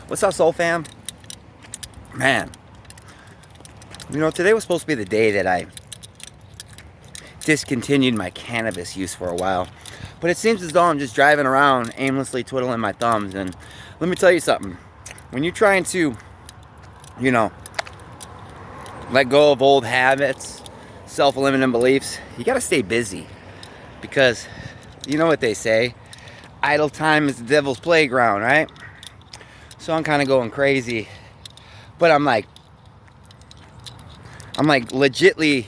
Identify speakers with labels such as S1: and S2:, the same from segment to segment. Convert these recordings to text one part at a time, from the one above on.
S1: What's up, Soul Fam? Man, you know, today was supposed to be the day that I discontinued my cannabis use for a while. But it seems as though I'm just driving around aimlessly twiddling my thumbs. And let me tell you something. When you're trying to, you know, let go of old habits, self-limiting beliefs, you gotta stay busy. Because you know what they say, idle time is the devil's playground, right? So I'm kind of going crazy. But I'm like legitly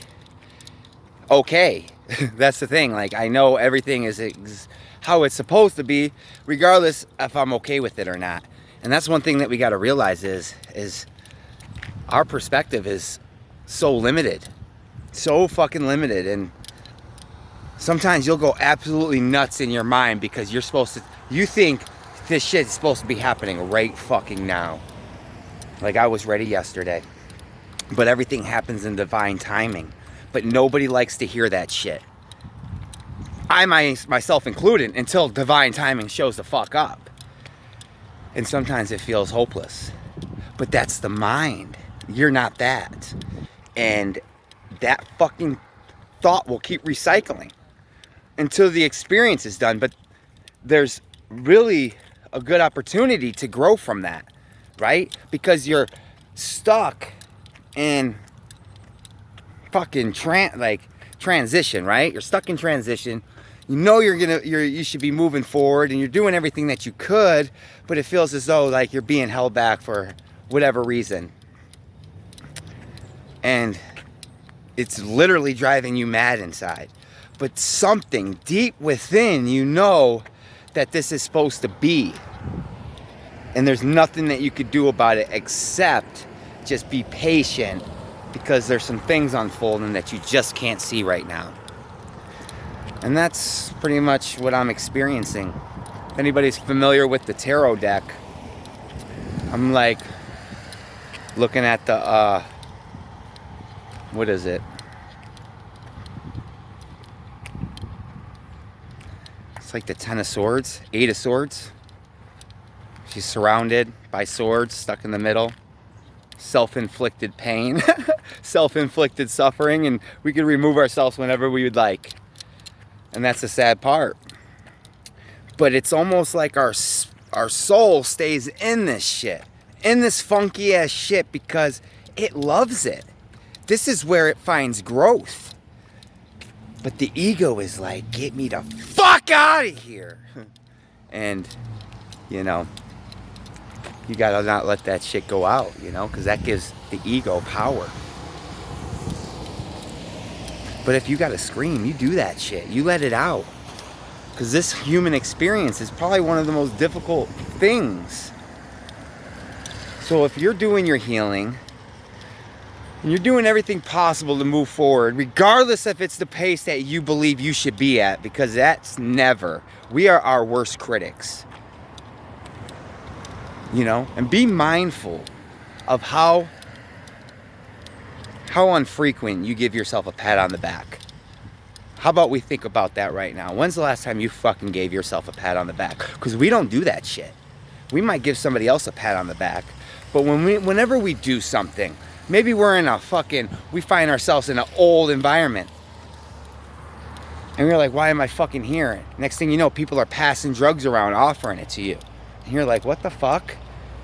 S1: okay. That's the thing. Like, I know everything is how it's supposed to be, regardless if I'm okay with it or not. And that's one thing that we got to realize is our perspective is so limited, so fucking limited. And sometimes you'll go absolutely nuts in your mind because you think this shit's supposed to be happening right fucking now. Like, I was ready yesterday, but everything happens in divine timing. But nobody likes to hear that shit. I myself included, until divine timing shows the fuck up. And sometimes it feels hopeless. But that's the mind. You're not that. And that fucking thought will keep recycling until the experience is done. But there's really a good opportunity to grow from that, right? Because you're stuck in fucking transition, right? You're stuck in transition. You know you should be moving forward, and you're doing everything that you could, but it feels as though like you're being held back for whatever reason. And it's literally driving you mad inside. But something deep within, you know that this is supposed to be. And there's nothing that you could do about it except just be patient, because there's some things unfolding that you just can't see right now. And that's pretty much what I'm experiencing. If anybody's familiar with the tarot deck, I'm like looking at the what is it? It's like the 10 of swords, 8 of swords. She's surrounded by swords, stuck in the middle. Self-inflicted pain, self-inflicted suffering, and we can remove ourselves whenever we would like. And that's the sad part. But it's almost like our soul stays in this shit, in this funky ass shit, because it loves it. This is where it finds growth. But the ego is like, get me the fuck out of here. And, you know, you gotta not let that shit go out, you know, because that gives the ego power. But if you gotta scream, you do that shit. You let it out. Because this human experience is probably one of the most difficult things. So if you're doing your healing, and you're doing everything possible to move forward, regardless if it's the pace that you believe you should be at, because that's never. We are our worst critics. You know, and be mindful of how infrequent you give yourself a pat on the back. How about we think about that right now? When's the last time you fucking gave yourself a pat on the back? Because we don't do that shit. We might give somebody else a pat on the back, but whenever we do something, maybe we find ourselves in an old environment, and we're like, why am I fucking here? Next thing you know, people are passing drugs around, offering it to you. And you're like, what the fuck?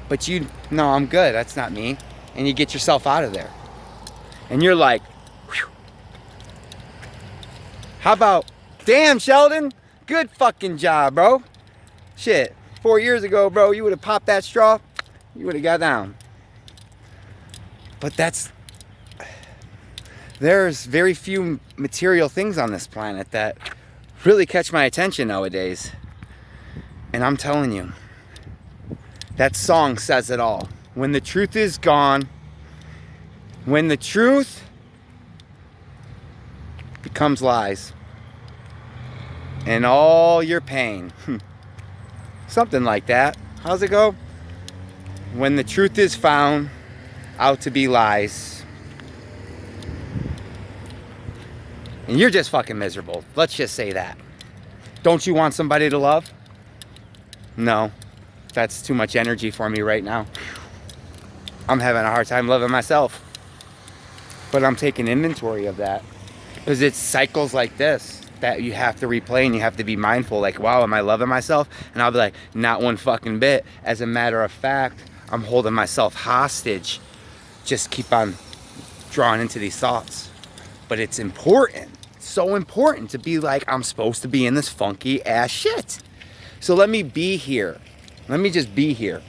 S1: But no, I'm good. That's not me. And you get yourself out of there. And you're like, whew. How about, damn, Sheldon, good fucking job, bro. Shit, 4 years ago, bro, you would have popped that straw, you would have got down. But there's very few material things on this planet that really catch my attention nowadays. And I'm telling you, that song says it all. When the truth is gone, when the truth becomes lies, and all your pain, something like that. How's it go? When the truth is found out to be lies, and you're just fucking miserable. Let's just say that. Don't you want somebody to love? No. That's too much energy for me right now. I'm having a hard time loving myself. But I'm taking inventory of that. Because it's cycles like this that you have to replay and you have to be mindful. Like, wow, am I loving myself? And I'll be like, not one fucking bit. As a matter of fact, I'm holding myself hostage. Just keep on drawing into these thoughts. But it's important. So important to be like, I'm supposed to be in this funky ass shit. So let me be here. Let me just be here.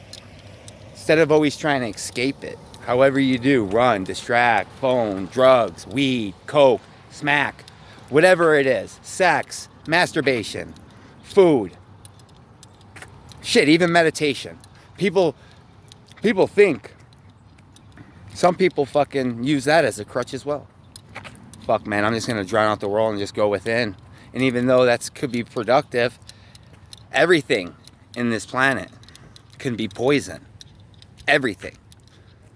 S1: Instead of always trying to escape it. However you do, run, distract, phone, drugs, weed, coke, smack, whatever it is, sex, masturbation, food, shit, even meditation. People think, some people fucking use that as a crutch as well. Fuck, man, I'm just gonna drown out the world and just go within. And even though that could be productive, everything in this planet can be poison. Everything.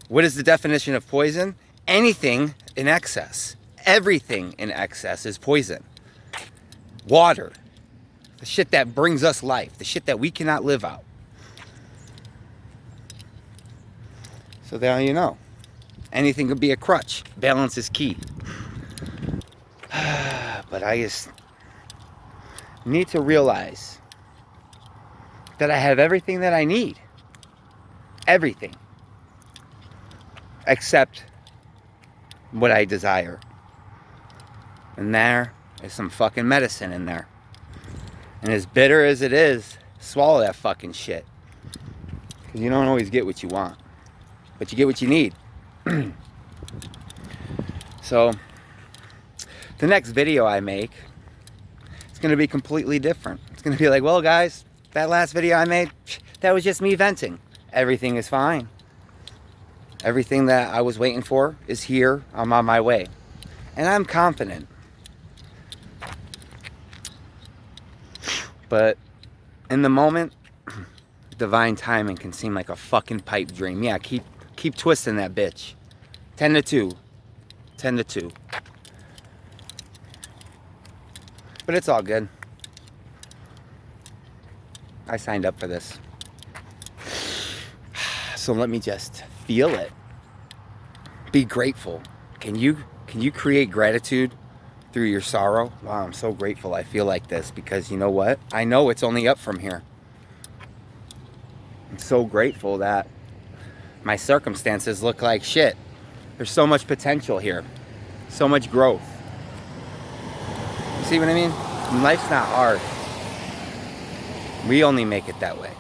S1: What is the definition of poison? Anything in excess. Everything in excess is poison. Water. The shit that brings us life. The shit that we cannot live out. So there you know. Anything could be a crutch. Balance is key. But I just need to realize that I have everything that I need. Everything. Except what I desire. And there is some fucking medicine in there. And as bitter as it is, swallow that fucking shit. Because you don't always get what you want. But you get what you need. So, the next video I make, it's going to be completely different. It's going to be like, well guys, that last video I made, that was just me venting. Everything is fine. Everything that I was waiting for is here. I'm on my way. And I'm confident. But in the moment, divine timing can seem like a fucking pipe dream. Yeah, keep twisting that bitch. 10 to 2. 10 to 2. But it's all good. I signed up for this. So let me just feel it. Be grateful. Can you create gratitude through your sorrow? Wow, I'm so grateful I feel like this, because you know what? I know it's only up from here. I'm so grateful that my circumstances look like shit. There's so much potential here. So much growth. You see what I mean? And life's not hard. We only make it that way.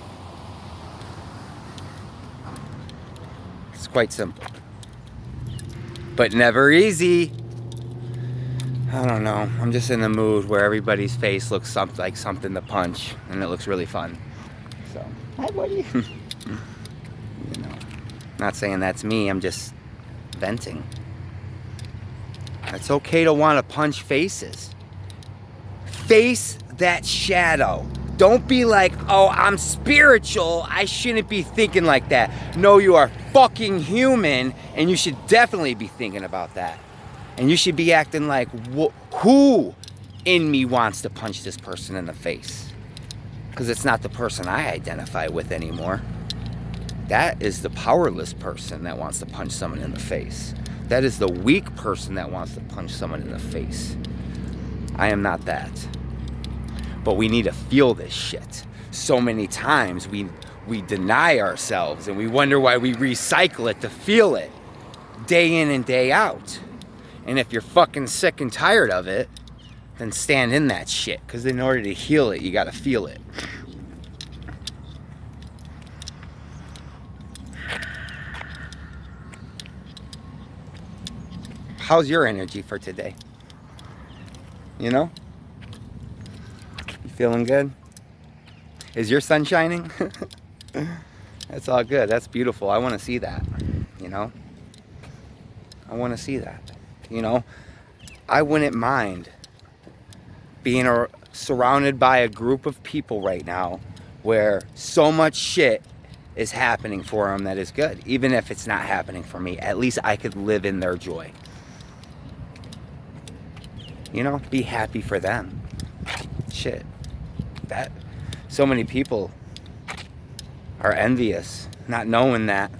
S1: It's quite simple. But never easy. I don't know. I'm just in the mood where everybody's face looks like something to punch, and it looks really fun. So, hi buddy. You know, not saying that's me. I'm just venting. It's okay to want to punch faces. Face that shadow. Don't be like, oh, I'm spiritual. I shouldn't be thinking like that. No, you are fucking human, and you should definitely be thinking about that. And you should be acting like, who in me wants to punch this person in the face? Because it's not the person I identify with anymore. That is the powerless person that wants to punch someone in the face. That is the weak person that wants to punch someone in the face. I am not that. But we need to feel this shit. So many times we deny ourselves, and we wonder why we recycle it to feel it day in and day out. And if you're fucking sick and tired of it, then stand in that shit. Because in order to heal it, you gotta feel it. How's your energy for today? You know? You feeling good? Is your sun shining? That's all good. That's beautiful. I want to see that. You know? I want to see that. You know? I wouldn't mind being surrounded by a group of people right now where so much shit is happening for them that is good. Even if it's not happening for me, at least I could live in their joy. You know, be happy for them. Shit. That, so many people are envious, not knowing that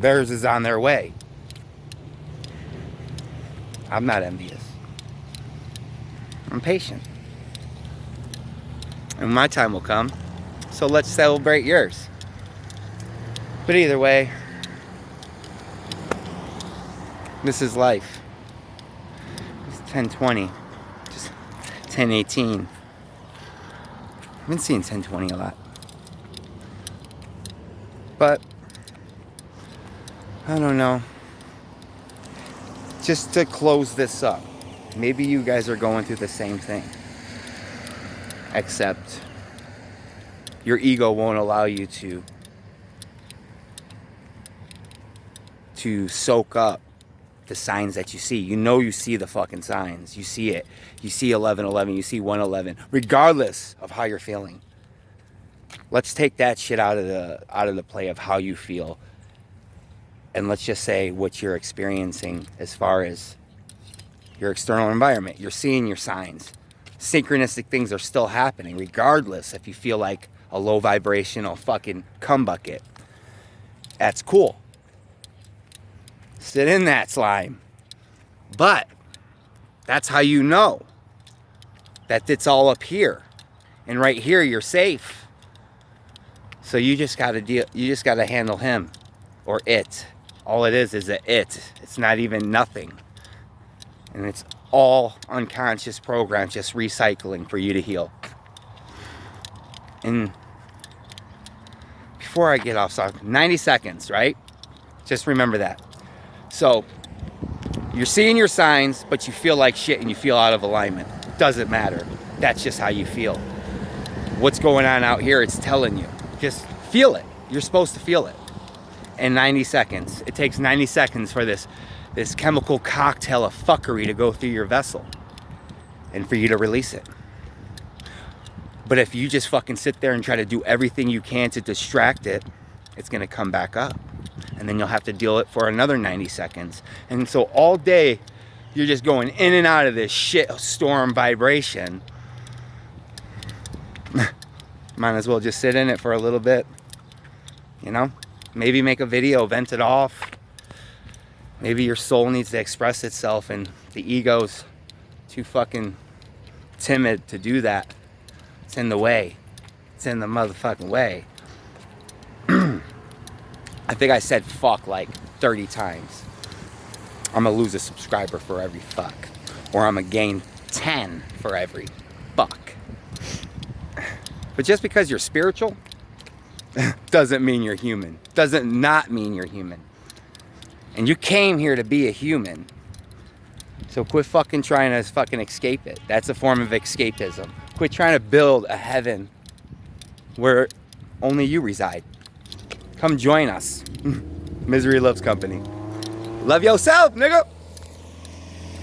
S1: theirs is on their way. I'm not envious. I'm patient. And my time will come. So let's celebrate yours. But either way, this is life. It's 10:20. Just 10:18. I've been seeing 10:20 a lot. But I don't know. Just to close this up, maybe you guys are going through the same thing. Except your ego won't allow you to soak up the signs that you see. You know you see the fucking signs. You see it. You see 11:11. You see 1:11. Regardless of how you're feeling. Let's take that shit out of the play of how you feel. And let's just say what you're experiencing as far as your external environment. You're seeing your signs. Synchronistic things are still happening, regardless if you feel like a low vibrational fucking cum bucket. That's cool. Sit in that slime. But that's how you know that it's all up here. And right here you're safe. So you just gotta handle him or it. All it is a it. It's not even nothing. And it's all unconscious programs just recycling for you to heal. And before I get off, so 90 seconds, right? Just remember that. So you're seeing your signs, but you feel like shit and you feel out of alignment. Doesn't matter. That's just how you feel. What's going on out here, it's telling you. Just feel it. You're supposed to feel it. In 90 seconds. It takes 90 seconds for this chemical cocktail of fuckery to go through your vessel and for you to release it. But if you just fucking sit there and try to do everything you can to distract it, it's going to come back up. And then you'll have to deal it for another 90 seconds. And so all day, you're just going in and out of this shit storm vibration. Might as well just sit in it for a little bit. You know? Maybe make a video, vent it off. Maybe your soul needs to express itself and the ego's too fucking timid to do that. It's in the way. It's in the motherfucking way. I think I said fuck like 30 times. I'm gonna lose a subscriber for every fuck. Or I'm gonna gain 10 for every fuck. But just because you're spiritual doesn't mean you're human. Doesn't not mean you're human. And you came here to be a human. So quit fucking trying to fucking escape it. That's a form of escapism. Quit trying to build a heaven where only you reside. Come join us. Misery loves company. Love yourself, nigga.